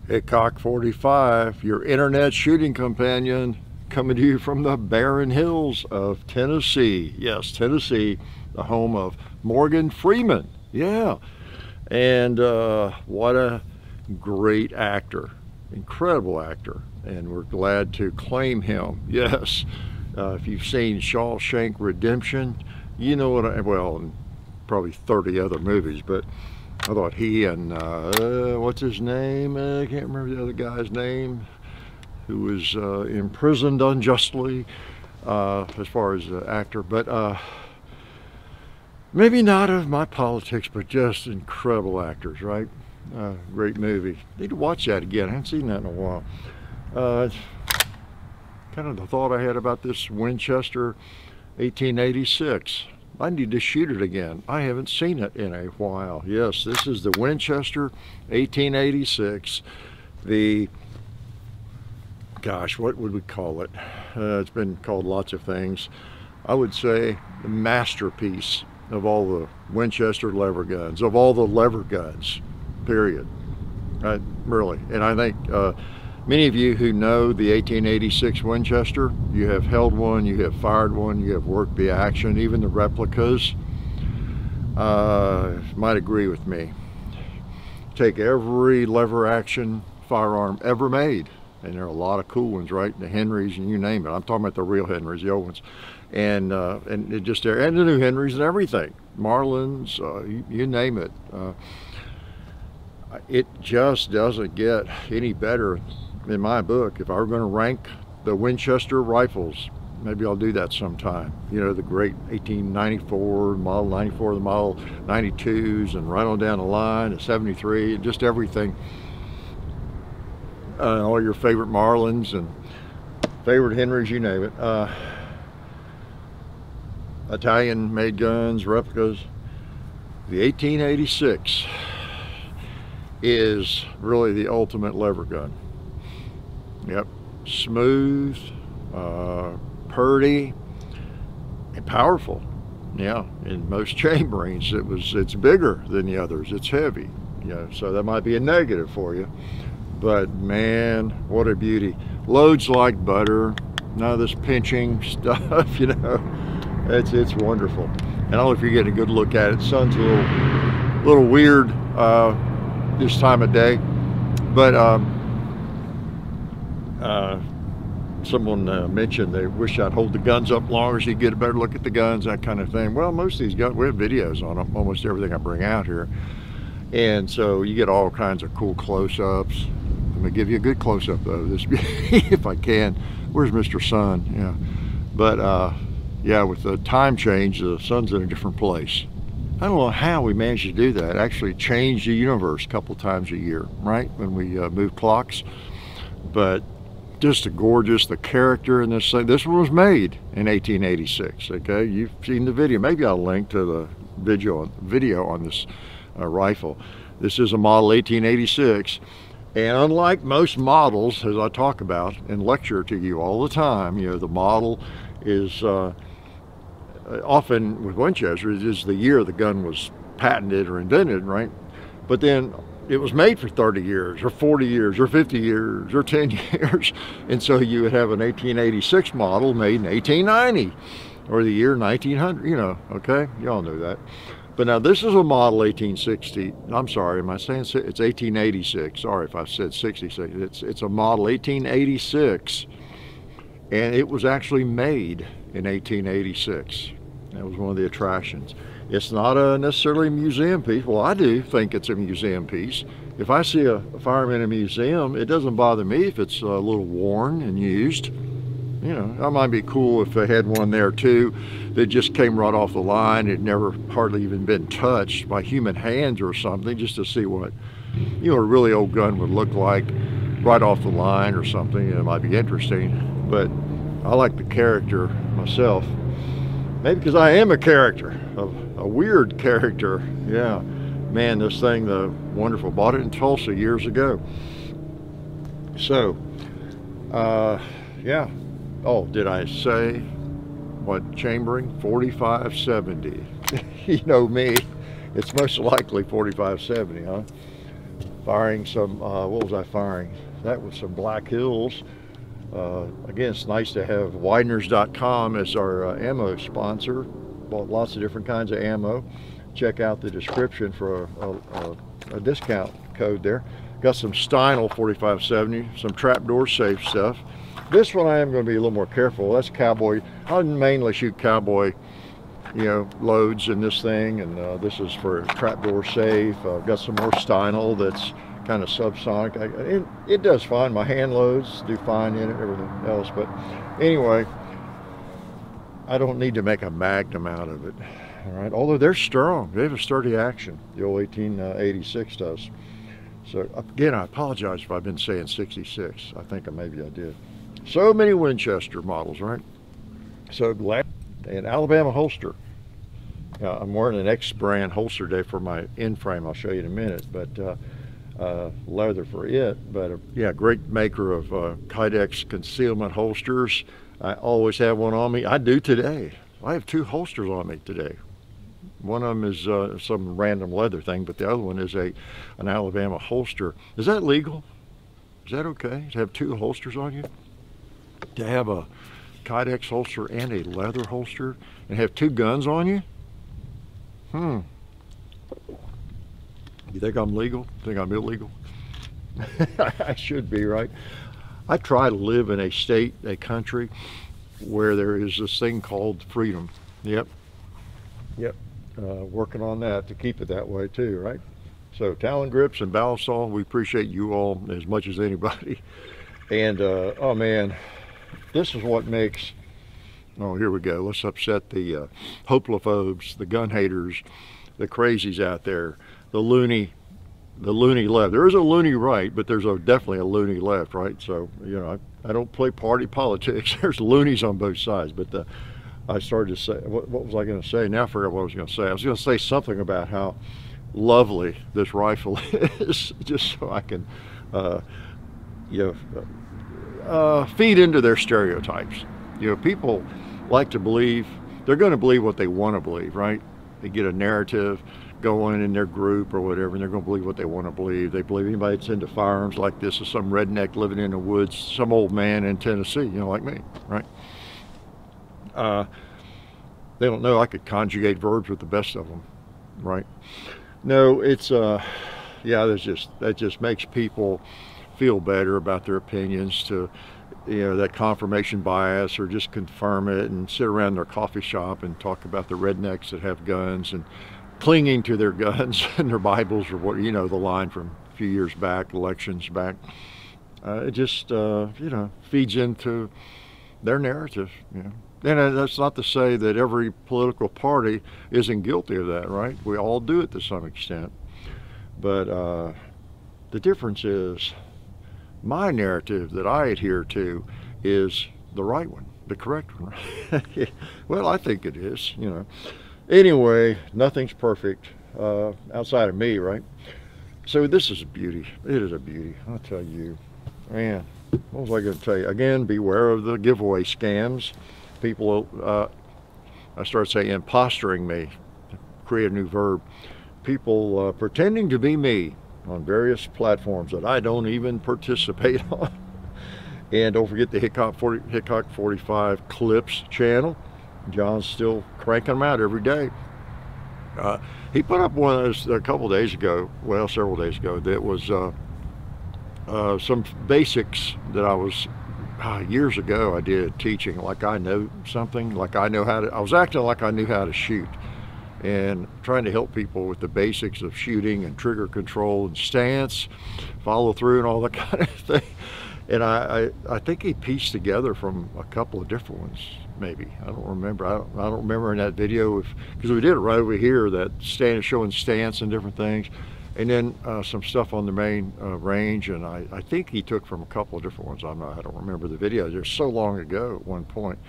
Hickok 45, your internet shooting companion, coming to you from the barren hills of Tennessee. Yes, Tennessee, the home of Morgan Freeman. Yeah, and what a great actor, incredible actor, and we're glad to claim him. Yes, if you've seen Shawshank Redemption, you know what well, and probably 30 other movies, but I thought he and what's his name? I can't remember the other guy's name, who was imprisoned unjustly as far as actor, but maybe not of my politics, but just incredible actors, right? Great movie. Need to watch that again. I haven't seen that in a while. It's kind of the thought I had about this Winchester 1886. I need to shoot it again. I haven't seen it in a while. Yes, this is the Winchester 1886. The, gosh, what would we call it? It's been called lots of things. I would say the masterpiece of all the Winchester lever guns, of all the lever guns, period. Right, really. And I think many of you who know the 1886 Winchester, you have held one, you have fired one, you have worked the action, even the replicas, might agree with me. Take every lever action firearm ever made, and there are a lot of cool ones, right? The Henrys and you name it. I'm talking about the real Henrys, the old ones, and it just and the new Henrys and everything, Marlins, you name it. It just doesn't get any better in my book. If I were going to rank the Winchester rifles, maybe I'll do that sometime. You know, the great 1894, Model 94, the Model 92s, and right on down the line, the 73, just everything. All your favorite Marlins and favorite Henrys, you name it. Italian-made guns, replicas. The 1886 is really the ultimate lever gun. Yep, smooth, purdy, and powerful. Yeah, in most chamberings, it's bigger than the others. It's heavy. Yeah, so that might be a negative for you. But man, what a beauty! Loads like butter. None of this pinching stuff. You know, it's wonderful. And I don't know if you're getting a good look at it. Sun's a little weird this time of day, but someone mentioned they wish I'd hold the guns up longer so you get a better look at the guns, that kind of thing. Well, most of these guns, we have videos on them, almost everything I bring out here, and so you get all kinds of cool close-ups. I'm gonna give you a good close-up though, this if I can. Where's Mr. Sun? Yeah, but yeah, with the time change, the sun's in a different place. I don't know how we managed to do that, actually change the universe a couple times a year, right, when we move clocks. But just gorgeous, the character in this thing. This one was made in 1886, okay? You've seen the video. Maybe I'll link to the video on this rifle. This is a model 1886, and unlike most models, as I talk about and lecture to you all the time, you know, the model is often with Winchester is the year the gun was patented or invented, right? But then it was made for 30 years or 40 years or 50 years or 10 years. And so you would have an 1886 model made in 1890 or the year 1900, you know, okay? Y'all know that. But now this is a model 1860. I'm sorry, am I saying it's 1886? Sorry if I said 66. It's a model 1886, and it was actually made in 1886. That was one of the attractions. It's not necessarily a museum piece. Well, I do think it's a museum piece. If I see a firearm in a museum, it doesn't bother me if it's a little worn and used. You know, that might be cool if they had one there too that just came right off the line. It never hardly even been touched by human hands or something, just to see what, you know, a really old gun would look like right off the line or something. It might be interesting, but I like the character myself. Maybe because I am a character, a weird character. Yeah, man, this thing, the wonderful. Bought it in Tulsa years ago. So, yeah. Oh, did I say what chambering? 4570. You know me, it's most likely 4570, huh? firing some, what was I firing? That was some Black Hills. Again, it's nice to have Wideners.com as our ammo sponsor. Bought lots of different kinds of ammo. Check out the description for a discount code there. Got some Steinel 4570, some trapdoor safe stuff. This one I am going to be a little more careful. That's cowboy. I mainly shoot cowboy, you know, loads in this thing, and this is for trapdoor safe. I've got some more Steinel that's kind of subsonic. It does fine. My hand loads do fine in it, everything else. But anyway, I don't need to make a magnum out of it. All right, although they're strong. They have a sturdy action. The old 1886 does. So again, I apologize if I've been saying 66. I think maybe I did. So many Winchester models, right? So glad. And Alabama holster. I'm wearing an X brand holster today for my end frame. I'll show you in a minute, but leather for it. But yeah, great maker of Kydex concealment holsters. I always have one on me. I do today. I have 2 holsters on me today. One of them is some random leather thing, but the other one is an Alabama holster. Is that legal? Is that okay to have 2 holsters on you? To have a Kydex holster and a leather holster and have 2 guns on you? You think I'm legal? Think I'm illegal? I should be, right? I try to live in a state, a country where there is this thing called freedom. Yep. Working on that to keep it that way too, right? So Talon grips and Balisol, we appreciate you all as much as anybody. And oh man, this is what makes, oh here we go, let's upset the hopelophobes, the gun haters, the crazies out there, the loony left. There is a loony right, but there's definitely a loony left, right? So, you know, I don't play party politics. There's loonies on both sides, but I started to say, what was I going to say? Now I forgot what I was going to say. I was going to say something about how lovely this rifle is, just so I can, feed into their stereotypes. You know, people like to believe, they're going to believe what they want to believe, right? They get a narrative going in their group or whatever, and they're going to believe what they want to believe. They believe anybody that's into firearms like this is some redneck living in the woods, some old man in Tennessee, you know, like me, right? They don't know I could conjugate verbs with the best of them, right? No, it's yeah, that just makes people feel better about their opinions, to, you know, that confirmation bias, or just confirm it and sit around their coffee shop and talk about the rednecks that have guns and clinging to their guns and their Bibles, or what, you know, the line from a few years back, elections back. It just you know, feeds into their narrative, you know. And that's not to say that every political party isn't guilty of that, right? We all do it to some extent. But the difference is, my narrative that I adhere to is the right one, the correct one. Well, I think it is, you know. Anyway, nothing's perfect outside of me, right? So this is a beauty. It is a beauty, I'll tell you. Man, what was I going to tell you? Again, beware of the giveaway scams. People, I started saying impostering me, create a new verb. People pretending to be me on various platforms that I don't even participate on. And don't forget the Hickok 45 Clips channel. John's still cranking them out every day. He put up one of those a couple days ago, well, several days ago, that was some basics that I was, years ago I did teaching, like I know something, like I know how to, I was acting like I knew how to shoot, and trying to help people with the basics of shooting and trigger control and stance, follow through and all that kind of thing. And I think he pieced together from a couple of different ones, maybe. I don't remember. I don't remember in that video, because we did it right over here, that showing stance and different things. And then some stuff on the main range, and I think he took from a couple of different ones. I don't remember the video. They're so long ago at one point.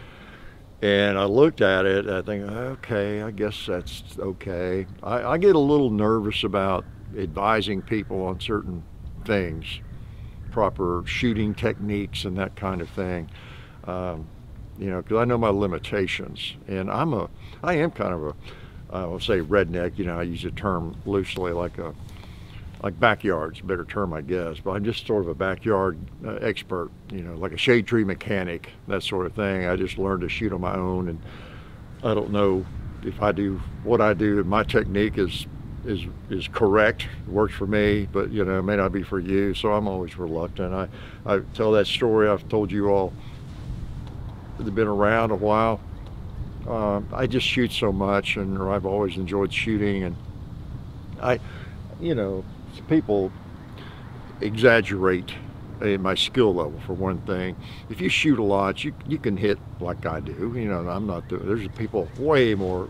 And I looked at it, I think, okay, I guess that's okay. I get a little nervous about advising people on certain things, proper shooting techniques and that kind of thing. You know, because I know my limitations, and I am kind of a, I will say redneck, you know, I use the term loosely, like a like backyard's a better term, I guess, but I'm just sort of a backyard expert, you know, like a shade tree mechanic, that sort of thing. I just learned to shoot on my own, and I don't know if I do what I do, my technique is correct, works for me, but you know, it may not be for you, so I'm always reluctant. I tell that story I've told you all that have been around a while. I just shoot so much, and I've always enjoyed shooting, and you know, people exaggerate my skill level, for one thing. If you shoot a lot, you can hit like I do. You know, I'm not doing. There's people way more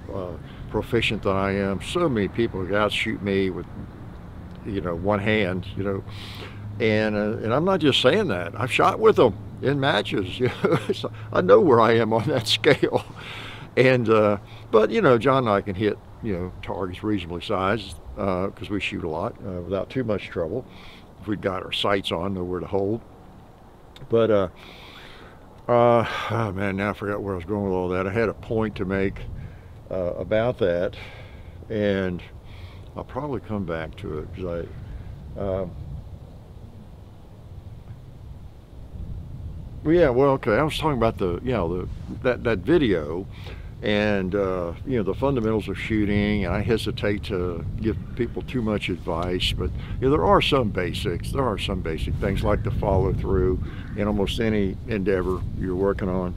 proficient than I am. So many people who outshoot me with, you know, one hand. You know, and I'm not just saying that. I've shot with them in matches. You know, so I know where I am on that scale. And but you know, John and I can hit, you know, targets reasonably sized because we shoot a lot without too much trouble. If we've got our sights on, know where to hold. But oh man, now I forgot where I was going with all that. I had a point to make about that, and I'll probably come back to it because well, yeah, well, okay. I was talking about that video, and you know, the fundamentals of shooting. And I hesitate to give people too much advice, but you know, there are some basics. There are some basic things like the follow through in almost any endeavor you're working on,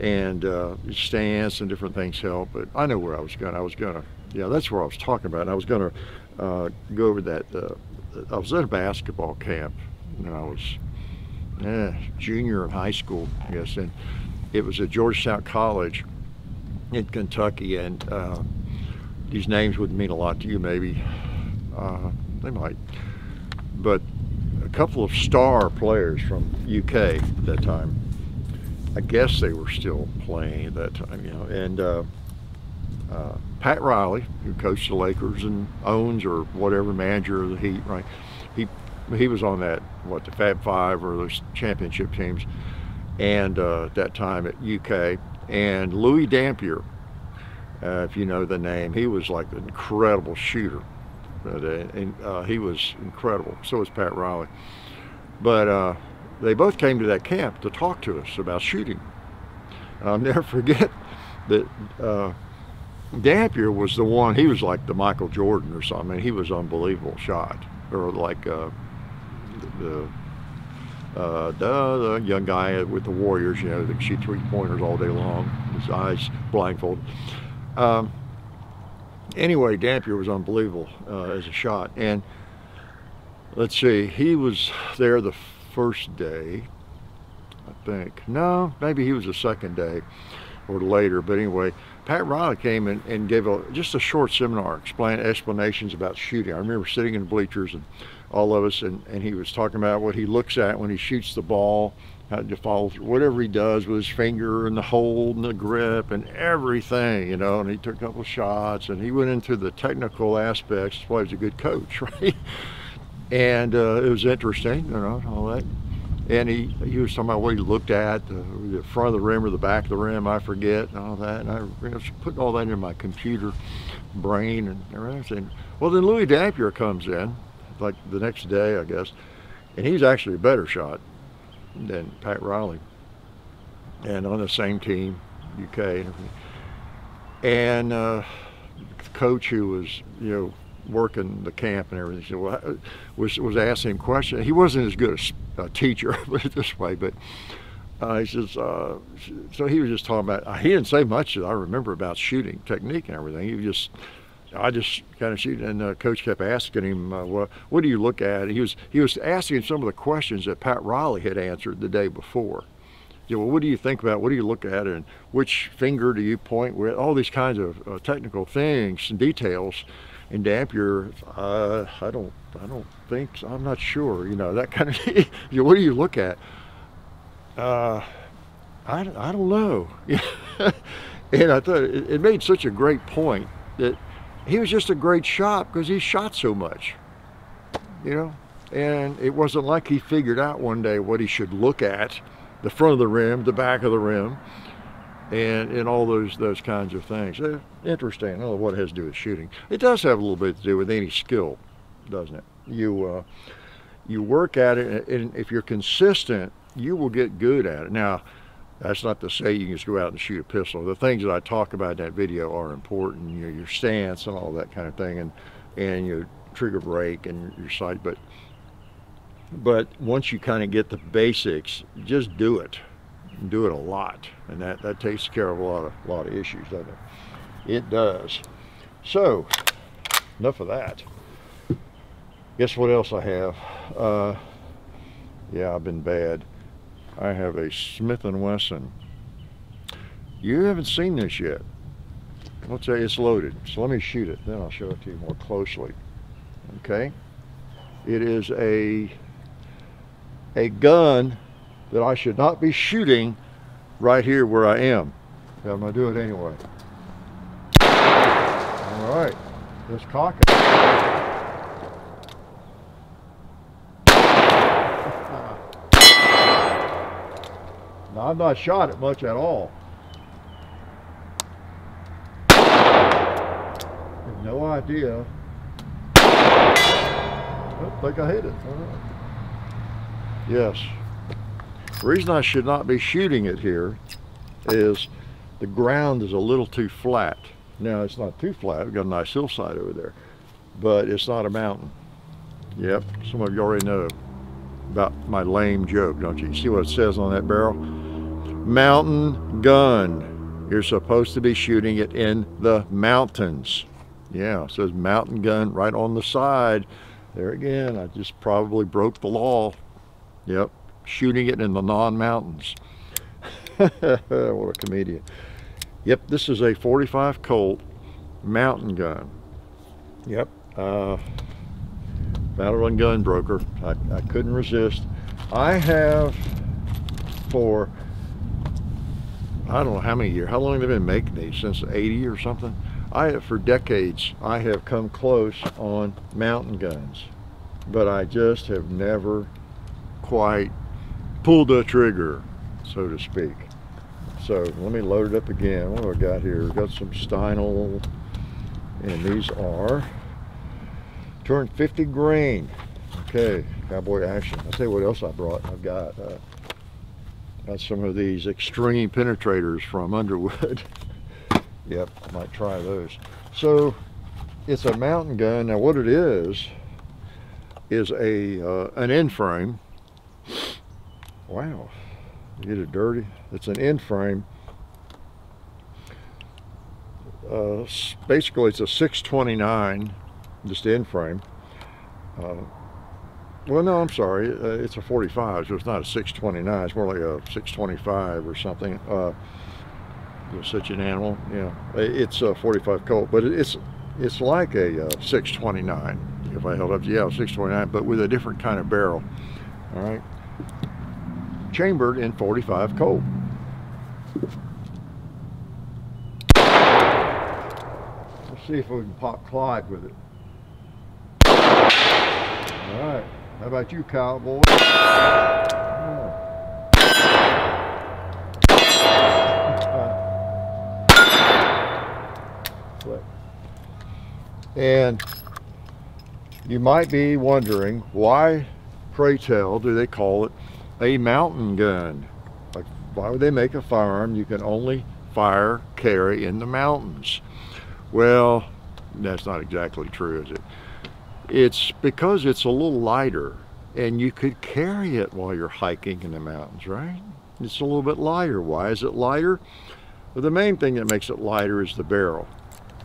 and stance and different things help. But I know where I was gonna, yeah, that's where I was talking about. And I was gonna go over that. I was at a basketball camp when I was junior in high school, I guess, and it was at Georgetown College in Kentucky, and these names wouldn't mean a lot to you, maybe. They might, but a couple of star players from UK at that time, I guess they were still playing at that time, you know, and Pat Riley, who coached the Lakers and owns or whatever, manager of the Heat, right? He was on that, what, the Fab Five or those championship teams, and at that time at UK. And Louis Dampier, if you know the name, he was like an incredible shooter, and he was incredible. So was Pat Riley. But they both came to that camp to talk to us about shooting. I'll never forget that Dampier was the one. He was like the Michael Jordan or something. I mean, he was an unbelievable shot, or like the young guy with the Warriors, you know, that shoot three-pointers all day long, his eyes blindfolded. Anyway, Dampier was unbelievable as a shot. And let's see, he was there the first day, I think. No, maybe he was the second day or later. But anyway, Pat Riley came and gave just a short seminar, explanations about shooting. I remember sitting in the bleachers, and all of us, and he was talking about what he looks at when he shoots the ball, how to follow through, whatever he does with his finger and the hold and the grip and everything, you know. And he took a couple of shots, and he went into the technical aspects. That's why he was a good coach, right? And it was interesting, you know, all that. And he was talking about what he looked at, the front of the rim or the back of the rim, I forget, and all that. And I was putting all that in my computer brain and everything. Well, then Louis Dampier comes in, like the next day, I guess, and he's actually a better shot than Pat Riley, and on the same team, UK and everything. And the coach who was, you know, working the camp and everything, so was asking him questions. He wasn't as good a teacher, put it this way, but he says, so he was just talking about, he didn't say much that I remember about shooting technique and everything. He was just, I just kind of shoot, and the coach kept asking him, what do you look at? He was asking some of the questions that Pat Riley had answered the day before. You know, well, what do you think about? What do you look at? And which finger do you point with? All these kinds of technical things and details. And Dampier, I don't think so. I'm not sure. You know, that kind of. You know, what do you look at? I don't know. And I thought it made such a great point that he was just a great shot because he shot so much, you know. And it wasn't like he figured out one day what he should look at, the front of the rim, the back of the rim, and all those kinds of things. Interesting. I don't know what it has to do with shooting. It does have a little bit to do with any skill, doesn't it? You work at it, and if you're consistent, you will get good at it. Now, that's not to say you can just go out and shoot a pistol. The things that I talk about in that video are important. You know, your stance and all that kind of thing, and your trigger brake and your sight. But once you kind of get the basics, just do it. Do it a lot, and that takes care of a lot of issues, doesn't it? It does. So, enough of that. Guess what else I have? Yeah, I've been bad. I have a Smith & Wesson. You haven't seen this yet. Let's say it's loaded. So let me shoot it, then I'll show it to you more closely. Okay? It is a gun that I should not be shooting right here where I am. But I'm gonna do it anyway. All right, let's cock it. Now, I've not shot it much at all. I have no idea. I think I hit it. All right. Yes. The reason I should not be shooting it here is the ground is a little too flat. Now, it's not too flat. We've got a nice hillside over there, but it's not a mountain. Yep, some of you already know about my lame joke, don't you? You see what it says on that barrel? Mountain gun. You're supposed to be shooting it in the mountains. Yeah, it says mountain gun right on the side. There again, I just probably broke the law. Yep, shooting it in the non-mountains. What a comedian. Yep, this is a 45 Colt mountain gun. Yep, Battle Run Gun Broker. I couldn't resist. I have for, I don't know how many years, how long they've been making these, since 80 or something. For decades, I have come close on mountain guns, but I just have never quite pulled the trigger, so to speak. So let me load it up again. What do I got here? We've got some Steinel, and these are 250 grain. Okay, cowboy action. I'll tell you what else I brought. I've got some of these extreme penetrators from Underwood. Yep, I might try those. So it's a mountain gun. Now what it is an end frame. Wow, get it dirty. It's an end frame. Basically it's a 629, just end frame. Well, no, I'm sorry, it's a 45, so it's not a 629, it's more like a 625 or something. You're such an animal. Yeah, it's a 45 Colt, but it's like a 629. If I held up to, yeah, 629, but with a different kind of barrel. All right, chambered in 45 Colt. Let's see if we can pop Clyde with it. All right, how about you, cowboy? And you might be wondering, why, pray tell, do they call it a mountain gun? Like, why would they make a firearm you can only fire, carry in the mountains? Well, that's not exactly true, is it? It's because it's a little lighter, and you could carry it while you're hiking in the mountains, right? It's a little bit lighter. Why is it lighter? Well, the main thing that makes it lighter is the barrel.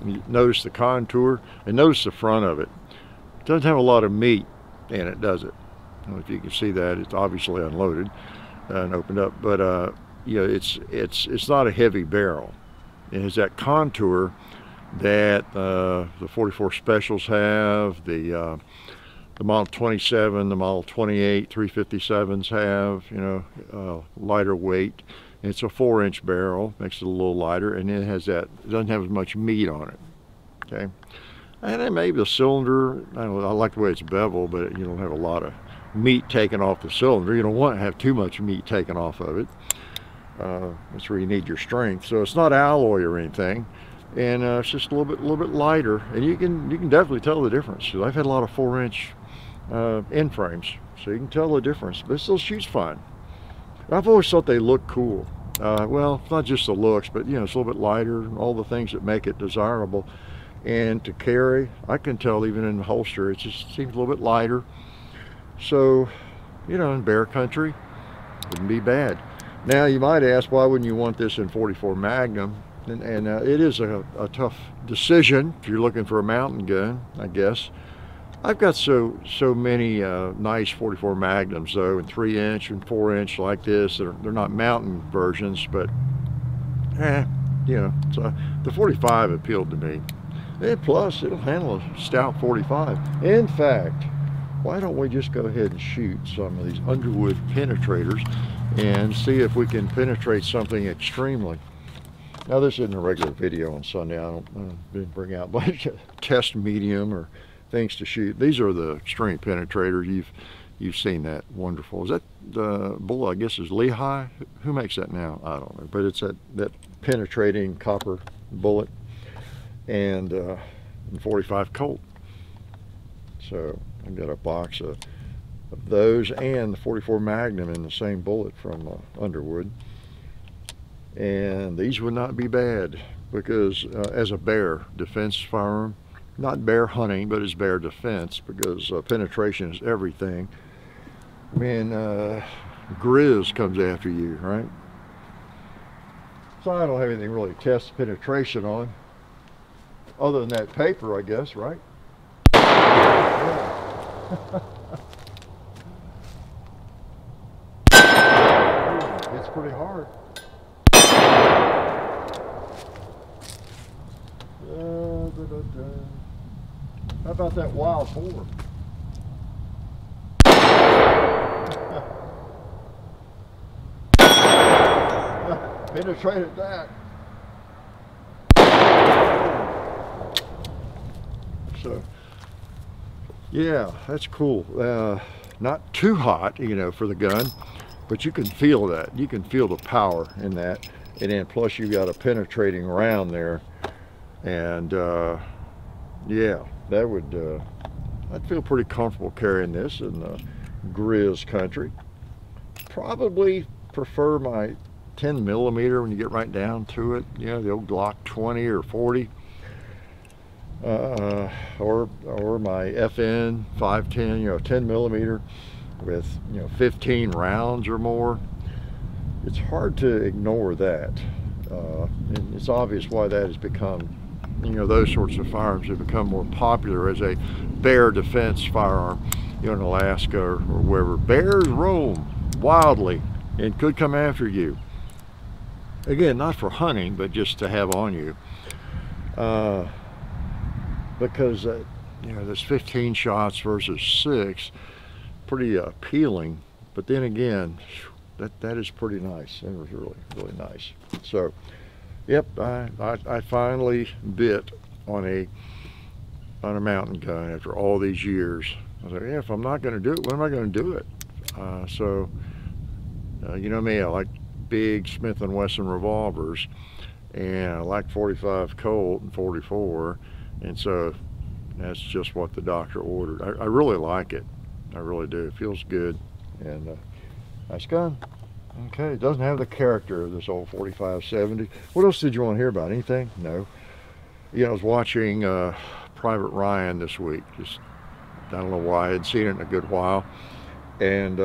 You notice the contour, and notice the front of it. It doesn't have a lot of meat in it, does it? I don't know if you can see that. It's obviously unloaded and opened up, but you know, it's not a heavy barrel. It has that contour that the 44 Specials have, the Model 27, the Model 28, 357s have, you know, lighter weight. It's a 4-inch barrel, makes it a little lighter, and it has that, it doesn't have as much meat on it, okay? And then maybe the cylinder, I like the way it's beveled, but you don't have a lot of meat taken off the cylinder. You don't want to have too much meat taken off of it. That's where you need your strength. So it's not alloy or anything, and it's just a little bit lighter, and you can definitely tell the difference. I've had a lot of 4-inch end frames, so you can tell the difference, but it still shoots fine. I've always thought they look cool. Well, it's not just the looks, but you know, it's a little bit lighter, all the things that make it desirable. And to carry, I can tell even in the holster, it just seems a little bit lighter. So, you know, in bear country, wouldn't be bad. Now, you might ask, why wouldn't you want this in 44 Magnum? And it is a tough decision if you're looking for a mountain gun, I guess. I've got so many nice 44 Magnums though, in 3-inch and 4-inch like this. They're not mountain versions, but you know, so the 45 appealed to me. And plus, it'll handle a stout 45. In fact, why don't we just go ahead and shoot some of these Underwood penetrators and see if we can penetrate something extremely. Now, this isn't a regular video on Sunday. I didn't bring out a bunch of test medium or things to shoot. These are the extreme penetrators. You've seen that. Wonderful. Is that the bull? I guess is Lehigh. Who makes that now? I don't know. But it's that penetrating copper bullet, and 45 Colt. So I've got a box of those and the 44 Magnum in the same bullet from Underwood. And these would not be bad because as a bear defense firearm, not bear hunting, but it's bear defense, because penetration is everything. When Grizz comes after you, right? So I don't have anything really to test penetration on, other than that paper, I guess, right? Yeah. It's pretty hard. How about that wild boar? Penetrated that. So, yeah, that's cool. Not too hot, you know, for the gun, but you can feel that. You can feel the power in that. And then plus you got a penetrating round there. And yeah, that would, I'd feel pretty comfortable carrying this in the Grizz country. Probably prefer my 10mm when you get right down to it. You know, the old Glock 20 or 40. Or my FN 510, you know, 10mm with, you know, 15 rounds or more. It's hard to ignore that. And it's obvious why that has become, you know, those sorts of firearms have become more popular as a bear defense firearm, you know, in Alaska or wherever. Bears roam wildly and could come after you. Again, not for hunting, but just to have on you. Because, you know, there's 15 shots versus 6, pretty appealing. But then again, that is pretty nice. It was really, really nice. So, yep, I finally bit on a mountain gun after all these years. I was like, yeah, if I'm not going to do it, when am I going to do it? You know me, I like big Smith & Wesson revolvers, and I like 45 Colt and 44, and so that's just what the doctor ordered. I really like it. I really do. It feels good, and nice gun. Okay, it doesn't have the character of this old 4570. What else did you want to hear about? Anything? No. You know, I was watching Private Ryan this week. Just, I don't know why, I hadn't seen it in a good while. And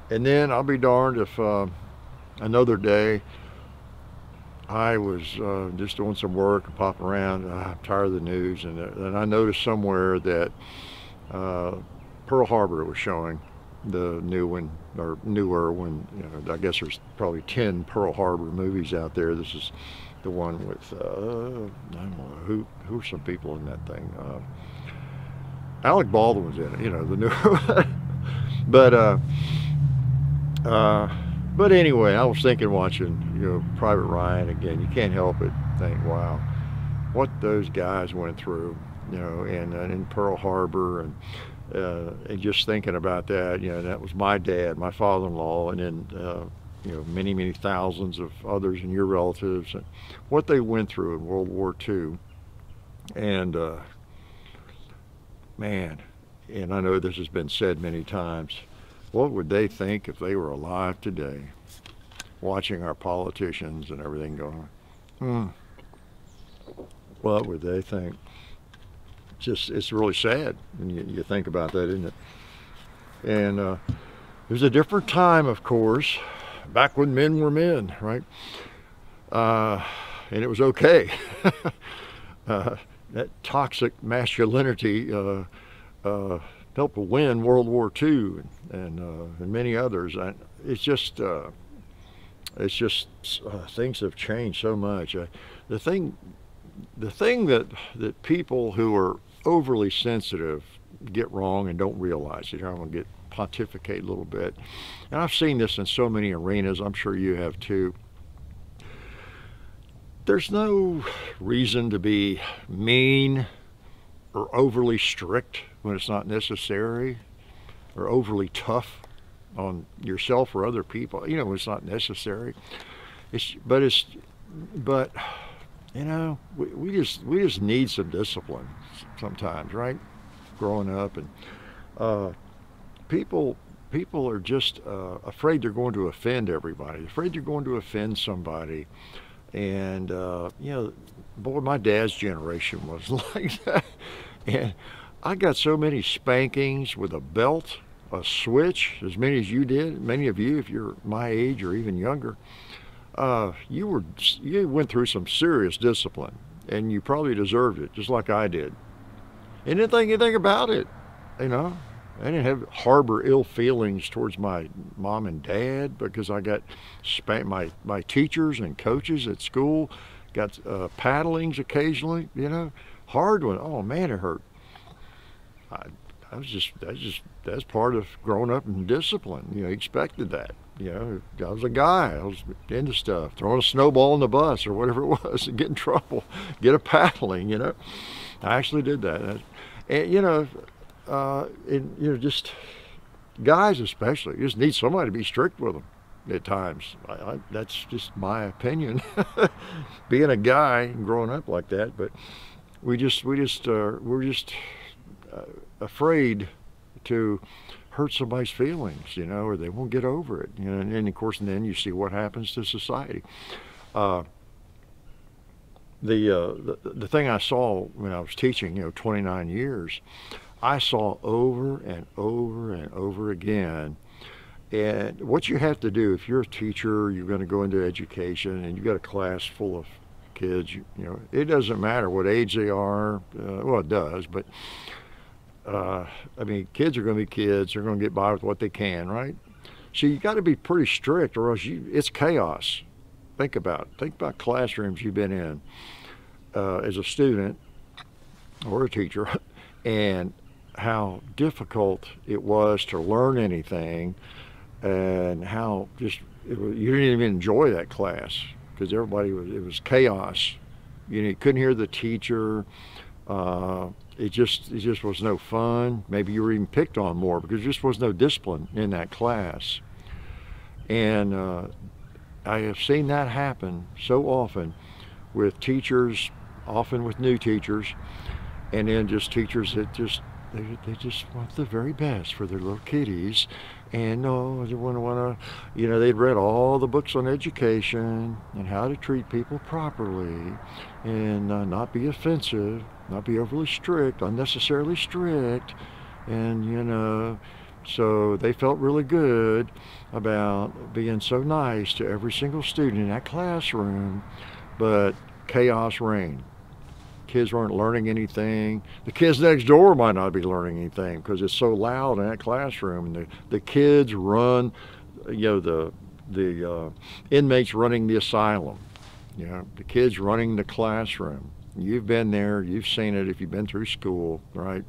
then I'll be darned if another day I was just doing some work and popping around. I'm tired of the news, and I noticed somewhere that Pearl Harbor was showing the new one, or newer one. You know, I guess there's probably 10 Pearl Harbor movies out there. This is the one with I don't know who are some people in that thing. Alec Baldwin's in it. You know, the new. But anyway, I was thinking, watching, you know, Private Ryan again. You can't help it think, wow, what those guys went through, you know, and in Pearl Harbor, and just thinking about that, you know, that was my dad, my father-in-law, and then you know, many thousands of others and your relatives, and what they went through in World War II. And man, and I know this has been said many times, what would they think if they were alive today, watching our politicians and everything going, what would they think? Just, it's really sad when you think about that, isn't it? And it was a different time, of course, back when men were men, right? And it was okay. That toxic masculinity helped win World War II and many others. It's just things have changed so much. The thing that people who are overly sensitive get wrong and don't realize it. I'm going to pontificate a little bit, and I've seen this in so many arenas. I'm sure you have too. There's no reason to be mean or overly strict when it's not necessary, or overly tough on yourself or other people, you know, when it's not necessary. But you know, we just need some discipline sometimes, right? Growing up, and people are just afraid they're going to offend everybody, afraid they're going to offend somebody. And you know, boy, my dad's generation was like that. And I got so many spankings with a belt, a switch, as many as you did. Many of you, if you're my age or even younger, you went through some serious discipline, and you probably deserved it, just like I did. And didn't think anything about it, you know. I didn't harbor ill feelings towards my mom and dad because I got spanked. My teachers and coaches at school got paddlings occasionally, you know. Hard one. Oh man, it hurt. That's part of growing up in discipline. You know, expected that. You know, I was a guy. I was into stuff, throwing a snowball in the bus or whatever it was, and get in trouble, get a paddling. You know, I actually did that. And you know. And you know, just guys especially, you just need somebody to be strict with them at times. That's just my opinion, being a guy and growing up like that. But we're just afraid to hurt somebody's feelings, you know, or they won't get over it. You know, and of course, and then you see what happens to society. The thing I saw when I was teaching, you know, 29 years. I saw over and over and over again. And what you have to do if you're a teacher, you're going to go into education, and you've got a class full of kids, you know, it doesn't matter what age they are. Well, it does, but I mean, kids are going to be kids. They're going to get by with what they can, right? So you got to be pretty strict, or else it's chaos. Think about classrooms you've been in as a student or a teacher, and how difficult it was to learn anything, and how you didn't even enjoy that class because it was chaos. You know, you couldn't hear the teacher. It just was no fun. Maybe you were even picked on more because there just was no discipline in that class. And I have seen that happen so often with teachers, often with new teachers, and then just teachers that they just want the very best for their little kiddies, and they want to, you know, they'd read all the books on education and how to treat people properly, and not be offensive, not be overly strict, unnecessarily strict, and you know, so they felt really good about being so nice to every single student in that classroom, but chaos reigned. Kids weren't learning anything. The kids next door might not be learning anything because it's so loud in that classroom. And the kids run, you know, the inmates running the asylum. You know, the kids running the classroom. You've been there. You've seen it if you've been through school, right?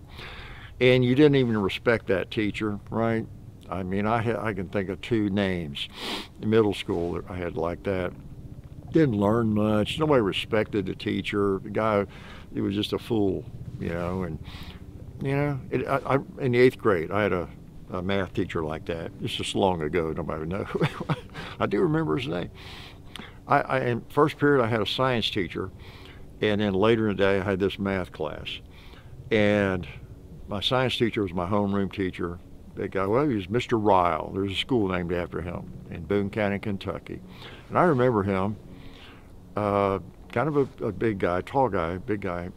And you didn't even respect that teacher, right? I mean, I can think of 2 names in middle school that I had like that. Didn't learn much. Nobody respected the teacher. The guy, he was just a fool, you know. And you know, in the 8th grade, I had a math teacher like that. It's just long ago. Nobody would know. I do remember his name. In first period, I had a science teacher, and then later in the day, I had this math class. And my science teacher was my homeroom teacher. Big guy. Well, he was Mr. Ryle. There's a school named after him in Boone County, Kentucky. And I remember him, kind of a big guy, tall guy, big guy.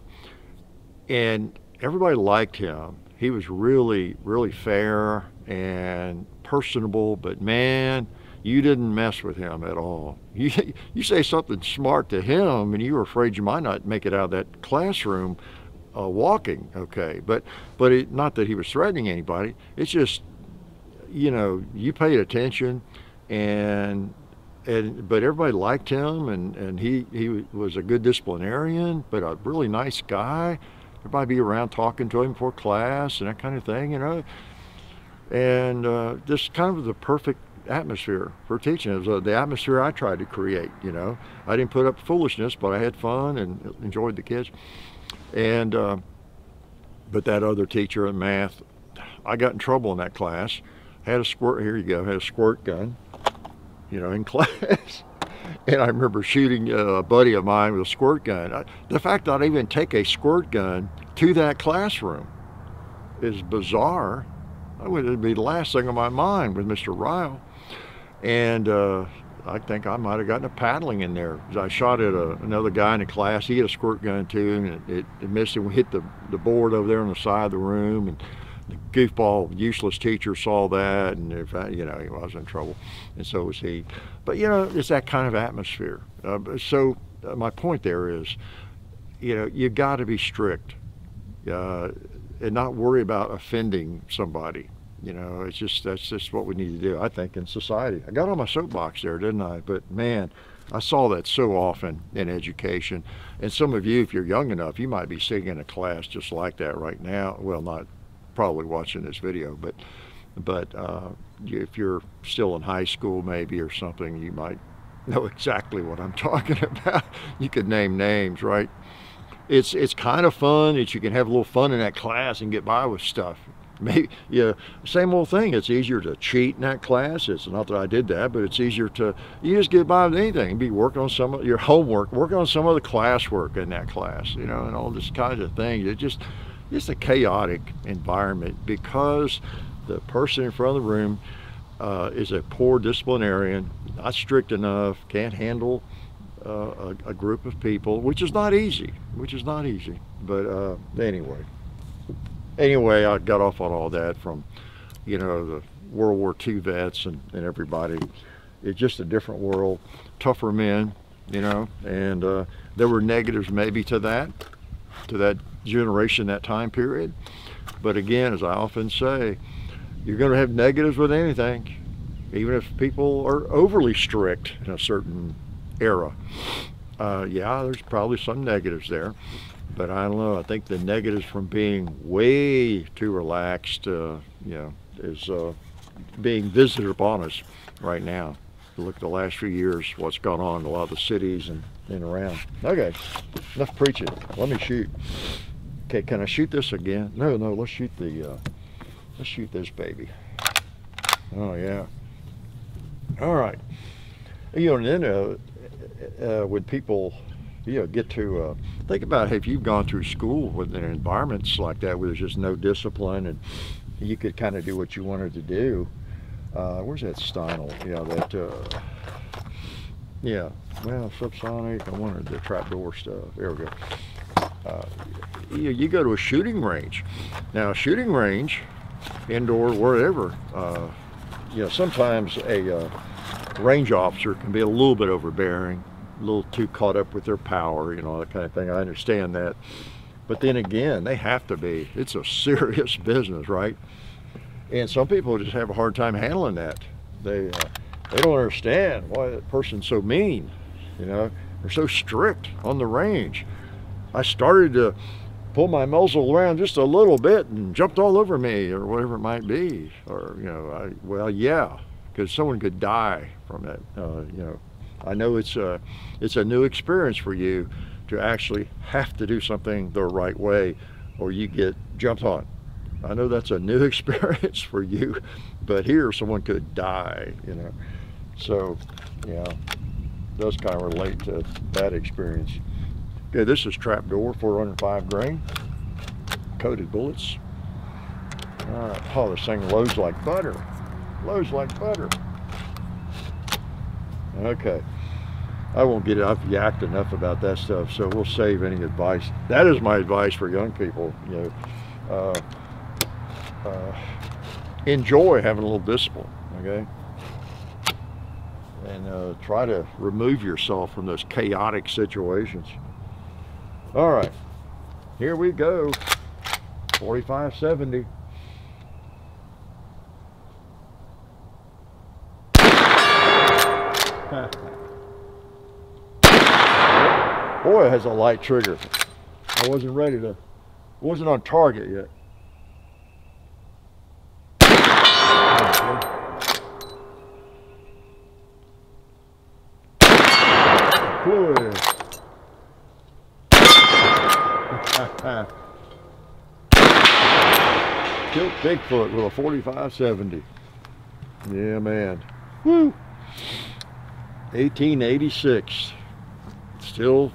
And everybody liked him. He was really, really fair and personable, but man, you didn't mess with him at all. You say something smart to him and you were afraid you might not make it out of that classroom walking, okay, but not that he was threatening anybody. It's just, you know, you paid attention, but everybody liked him, and he was a good disciplinarian, but a really nice guy. Everybody be around talking to him before class and that kind of thing, you know, and just kind of the perfect atmosphere for teaching. It was the atmosphere I tried to create, you know. I didn't put up foolishness, but I had fun and enjoyed the kids. And but that other teacher in math, I got in trouble in that class. Had a squirt, here you go, had a squirt gun, you know, in class. And I remember shooting a buddy of mine with a squirt gun. The fact that I'd even take a squirt gun to that classroom is bizarre. That would be the last thing on my mind with Mr. Ryle. And I think I might have gotten a paddling in there. I shot at another guy in the class. He had a squirt gun too, and it missed him. We hit the board over there on the side of the room, and the goofball, useless teacher saw that, and if I, you know, he was in trouble, and so was he. But you know, it's that kind of atmosphere. So my point there is, you know, you got to be strict and not worry about offending somebody. You know, it's just, that's just what we need to do, I think, in society. I got on my soapbox there, didn't I? But man, I saw that so often in education. And some of you, if you're young enough, you might be sitting in a class just like that right now. Well, not probably watching this video, but if you're still in high school maybe or something, you might know exactly what I'm talking about. You could name names, right? It's kind of fun that you can have a little fun in that class and get by with stuff. Maybe, yeah, same old thing. It's easier to cheat in that class. It's not that I did that, but it's easier to, you just get by with anything. Be working on some of your homework, working on some of the classwork in that class, you know, and all this kind of things. It's just a chaotic environment because the person in front of the room is a poor disciplinarian, not strict enough, can't handle a group of people, which is not easy, But anyway, I got off on all that from, you know, the World War II vets and everybody. It's just a different world, tougher men, you know, and there were negatives maybe to that generation, that time period. But again, as I often say, you're going to have negatives with anything, even if people are overly strict in a certain era. Yeah, there's probably some negatives there. But I don't know, I think the negatives from being way too relaxed, you know, is being visited upon us right now. Look at the last few years, what's gone on in a lot of the cities and around. Okay, enough preaching, let me shoot. Okay, can I shoot this again? No, let's shoot this baby. Oh yeah. All right. You know, and then when people, you know, get to think about if you've gone through school with environments like that where there's just no discipline and you could kind of do what you wanted to do. Where's that Steinel? You know, that, yeah, well, subsonic, I wanted the trapdoor stuff. There we go. You go to a shooting range. Now, a shooting range, indoor, wherever, you know, sometimes a range officer can be a little bit overbearing, a little too caught up with their power, you know, that kind of thing. I understand that. But then again, they have to be. It's a serious business, right? And some people just have a hard time handling that. They don't understand why that person's so mean, you know. They're so strict on the range. I started to pull my muzzle around just a little bit and jumped all over me or whatever it might be. Or, you know, well, yeah, because someone could die from that, you know. I know it's a new experience for you to actually have to do something the right way or you get jumped on. I know that's a new experience for you, but here someone could die, you know. So, yeah, it does kind of relate to that experience. Okay, this is trapdoor, 405 grain, coated bullets. All right. Oh, this thing loads like butter. Loads like butter. Okay. I won't get it. I've yacked enough about that stuff, so we'll save any advice. That is my advice for young people. You know, enjoy having a little discipline. Okay. And try to remove yourself from those chaotic situations. All right, here we go. 45-70. Boy, it has a light trigger. I wasn't on target yet. Killed Bigfoot with a 45-70. Yeah, man. Woo! 1886. Still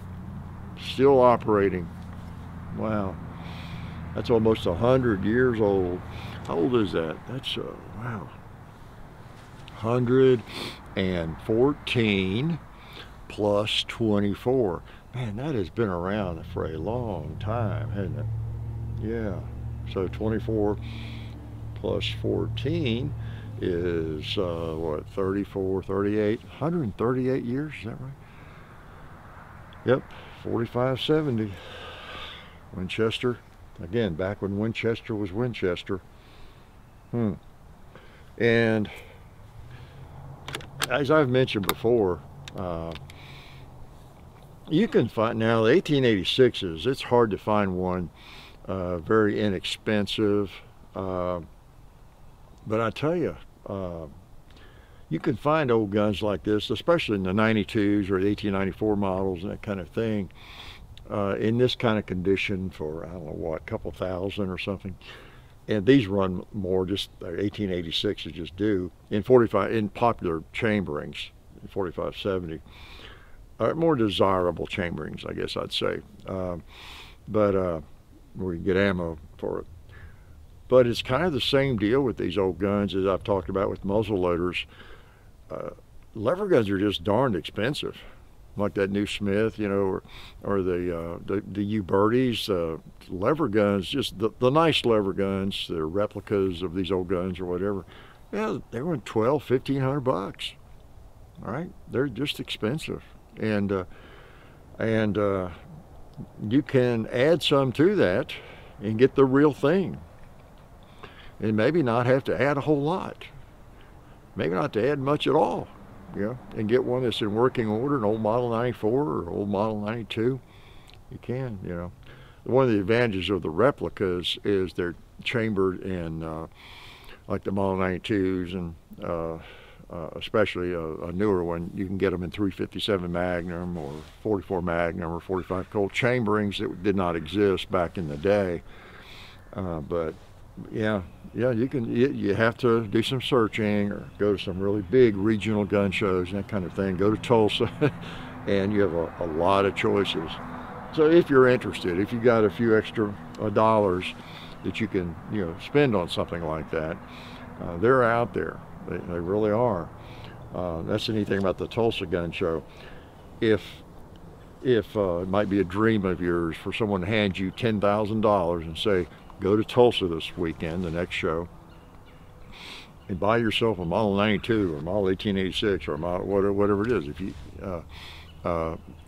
operating. Wow. That's almost 100 years old. How old is that? That's wow. 114 plus 24. Man, that has been around for a long time, hasn't it? Yeah. So 24 plus 14 is what, 34, 38, 138 years, is that right? Yep, 45-70. Winchester, again, back when Winchester was Winchester. And as I've mentioned before, you can find now the 1886s. It's hard to find one very inexpensive, but I tell you, you can find old guns like this, especially in the 92s or the 1894 models and that kind of thing, in this kind of condition for, I don't know what, a couple thousand or something. And these run more, just 1886s just do in popular chamberings, 45-70. More desirable chamberings, I guess I'd say, but where you can get ammo for it. But it's kind of the same deal with these old guns as I've talked about with muzzle loaders. Lever guns are just darned expensive, like that new Smith, you know, or the Ubertis, lever guns, just the nice lever guns, the replicas of these old guns or whatever. Yeah, they were $1,200-1,500. All right, they're just expensive, and you can add some to that and get the real thing, and maybe not have to add a whole lot. Maybe not to add much at all, you know, and get one that's in working order, an old Model 94 or old Model 92. You can, you know. One of the advantages of the replicas is they're chambered in like the Model 92s, and especially a newer one, you can get them in 357 Magnum or 44 Magnum or 45 Colt chamberings that did not exist back in the day. But yeah, you have to do some searching or go to some really big regional gun shows and that kind of thing. Go to Tulsa and you have a lot of choices. So if you're interested, if you got a few extra dollars that you can, you know, spend on something like that, they're out there. They really are. That's the neat thing about the Tulsa gun show. If it might be a dream of yours for someone to hand you $10,000 and say, go to Tulsa this weekend, the next show, and buy yourself a Model 92 or Model 1886 or a model, whatever it is. If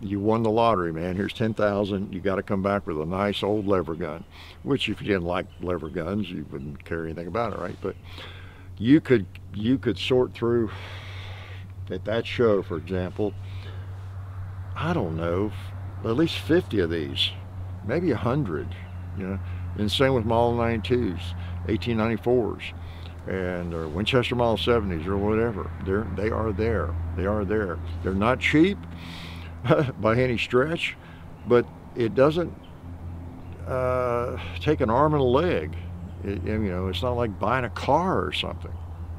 you won the lottery, man, here's $10,000. You got to come back with a nice old lever gun, which if you didn't like lever guns, you wouldn't care anything about it, right? But you could sort through at that show, for example, I don't know, at least 50 of these, maybe 100, you know. And same with Model 92s, 1894s, and or Winchester Model 70s or whatever. They are there. They are there. They're not cheap by any stretch, but it doesn't take an arm and a leg. You know, it's not like buying a car or something.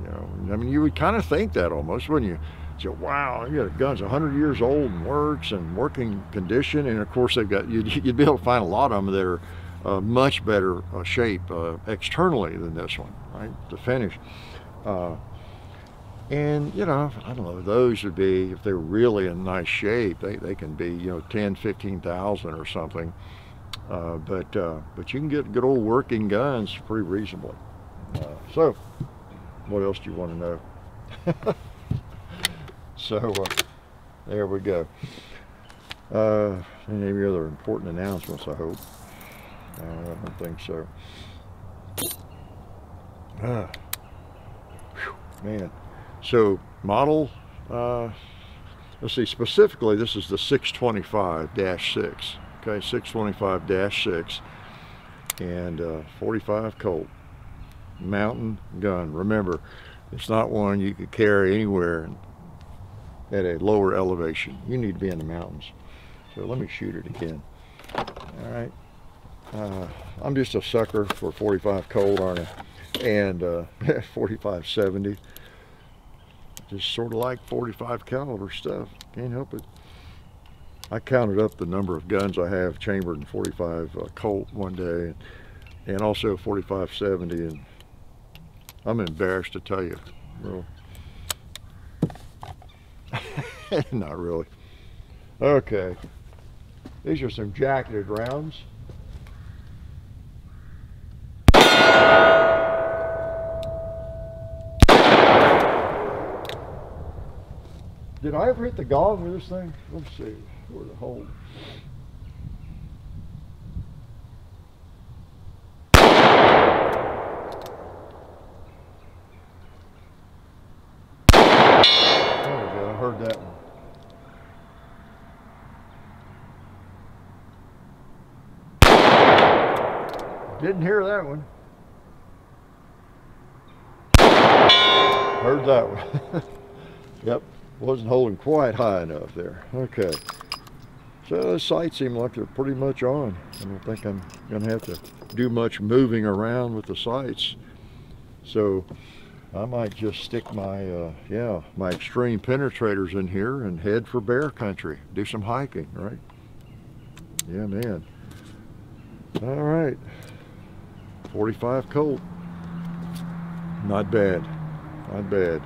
You know, I mean, you would kind of think that almost, wouldn't you? So, wow, you got a gun's 100 years old and works and working condition, and of course they've got you'd be able to find a lot of them that are much better shape externally than this one, right? The finish. And you know, I don't know, those would be, if they're really in nice shape, they can be, you know, 10, 15,000 or something. But you can get good old working guns pretty reasonably. So what else do you want to know? So there we go. Any other important announcements, I hope? I don't think so. Man. So model, let's see, specifically this is the 625-6. Okay, 625-6 and 45 Colt mountain gun. Remember, it's not one you could carry anywhere at a lower elevation. You need to be in the mountains. So let me shoot it again. All right. I'm just a sucker for 45 Colt, aren't I? And 45-70. Just sort of like 45 caliber stuff. Can't help it. I counted up the number of guns I have chambered in 45 Colt one day, and also 45-70, and I'm embarrassed to tell you. Well, not really. Okay, these are some jacketed rounds. Did I ever hit the gong with this thing? Let's see, where the hole. There we go, I heard that one. Didn't hear that one. Heard that one. Yep. Wasn't holding quite high enough there. Okay, so the sights seem like they're pretty much on. I don't think I'm gonna have to do much moving around with the sights, so I might just stick my my extreme penetrators in here and head for bear country, do some hiking, right? Yeah, man. All right, 45 Colt, not bad, not bad.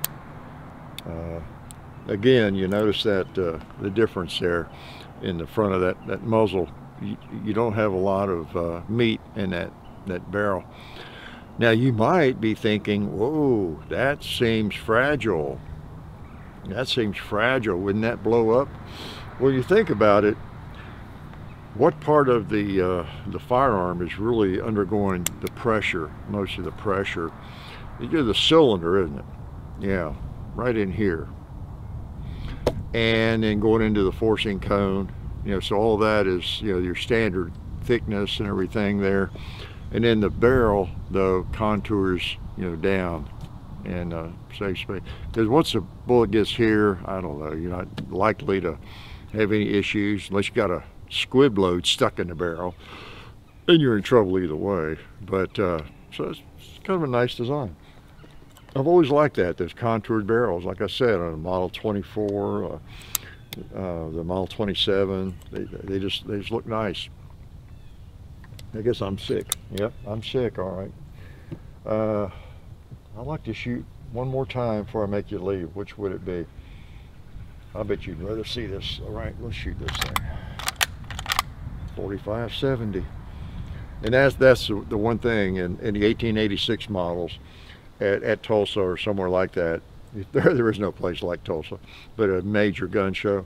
Again, you notice that the difference there in the front of that muzzle. You don't have a lot of meat in that barrel. Now you might be thinking, whoa, that seems fragile. That seems fragile. Wouldn't that blow up? Well, you think about it. What part of the firearm is really undergoing the pressure? Most of the pressure. You're the cylinder, isn't it? Yeah, right in here. And then going into the forcing cone, you know, so all that is, you know, your standard thickness and everything there. And then the barrel, though, contours, you know, down and safe space. Because once the bullet gets here, I don't know, you're not likely to have any issues unless you got a squib load stuck in the barrel. Then you're in trouble either way. But so it's kind of a nice design. I've always liked that, those contoured barrels. Like I said, on the Model 24, the Model 27, they just look nice. I guess I'm sick. Yep, I'm sick, all right. I'd like to shoot one more time before I make you leave. Which would it be? I bet you'd rather see this. All right, let's shoot this thing. 45-70. And that's the one thing in the 1886 models, at Tulsa or somewhere like that. There is no place like Tulsa, but a major gun show.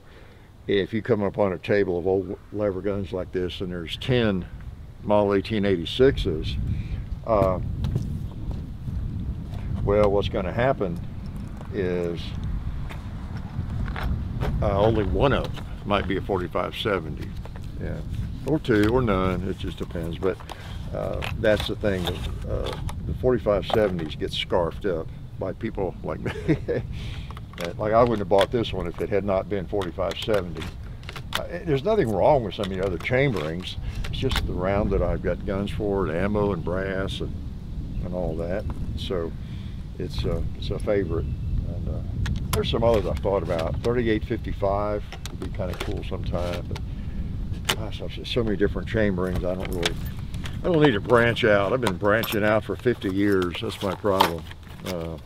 If you come up on a table of old lever guns like this and there's 10 Model 1886s, well, what's going to happen is only one of them might be a 45-70. Yeah, or two, or none. It just depends. But that's the thing. The 45-70s get scarfed up by people like me. Like I wouldn't have bought this one if it had not been 45-70. There's nothing wrong with some of the other chamberings. It's just the round that I've got guns for, and ammo and brass and all that. So it's a favorite. And there's some others I've thought about. 38-55 would be kind of cool sometime. But gosh, I've so many different chamberings. I don't really. I don't need to branch out. I've been branching out for 50 years. That's my problem. Done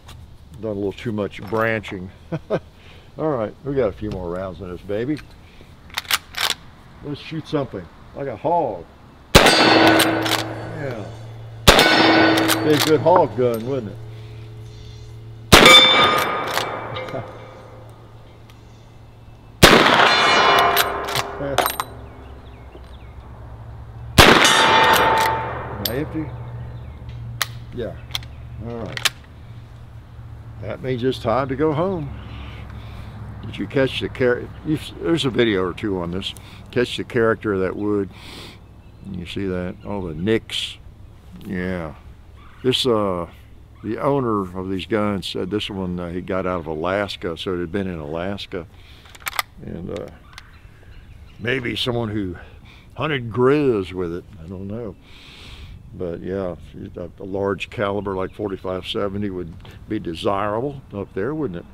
a little too much branching. All right, we got a few more rounds in this baby. Let's shoot something like a hog. Yeah. Be a good hog gun, wouldn't it? Am I empty? Yeah. All right. That means it's time to go home. Did you catch the character? There's a video or two on this. Catch the character of that wood. You see that? All the nicks. Yeah. This, the owner of these guns said this one he got out of Alaska, so it had been in Alaska. And maybe someone who hunted grizz with it. I don't know. But yeah, a large caliber like 45-70 would be desirable up there, wouldn't it?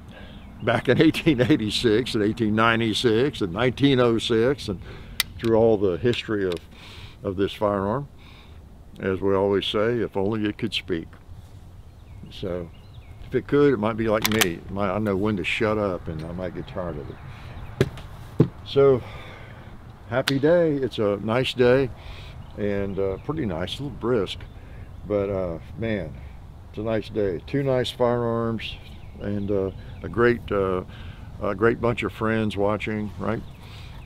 Back in 1886 and 1896 and 1906, and through all the history of this firearm, as we always say, if only it could speak. So if it could, it might be like me. I know when to shut up, and I might get tired of it. So happy day. It's a nice day, and pretty nice, a little brisk, but man, it's a nice day. Two nice firearms, and a great bunch of friends watching, right?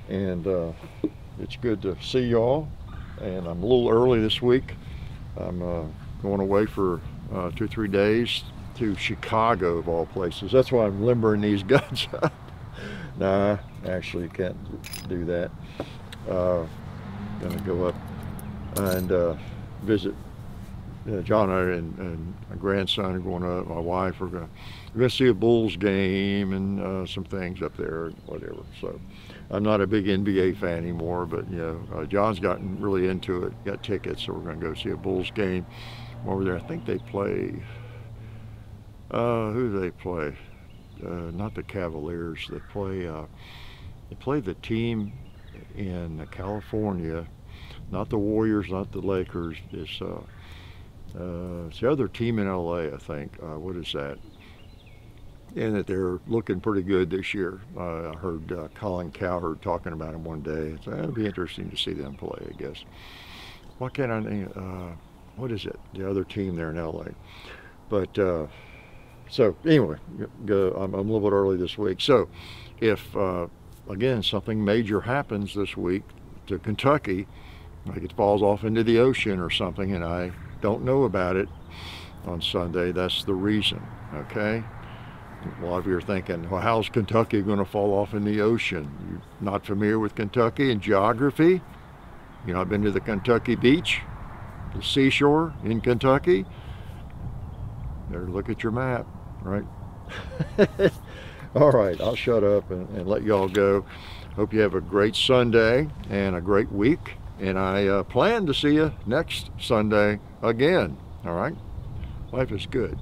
And it's good to see y'all. And I'm a little early this week. I'm going away for 2 or 3 days to Chicago, of all places. That's why I'm limbering these guns up. Nah, actually you can't do that. Gonna go up and visit John and my grandson are going up. My wife, we're gonna see a Bulls game and some things up there, whatever. So I'm not a big NBA fan anymore, but you know, John's gotten really into it. Got tickets, so we're gonna go see a Bulls game over there. I think they play. Who do they play? Not the Cavaliers. They play the team in California, not the Warriors, not the Lakers. It's the other team in LA, I think. What is that? And that they're looking pretty good this year. I heard Colin Cowherd talking about them one day. So it'll be interesting to see them play, I guess. Why can't I name? What is it? The other team there in LA. But so anyway, I'm a little bit early this week. So if again something major happens this week to Kentucky, like it falls off into the ocean or something, and I don't know about it on Sunday, that's the reason. Okay. A lot of you are thinking, well, how's Kentucky going to fall off in the ocean? You're not familiar with Kentucky and geography? You know, I've been to the Kentucky beach, the seashore in Kentucky. Better look at your map, right? All right, I'll shut up and let y'all go. Hope you have a great Sunday and a great week. And I plan to see you next Sunday again. All right? Life is good.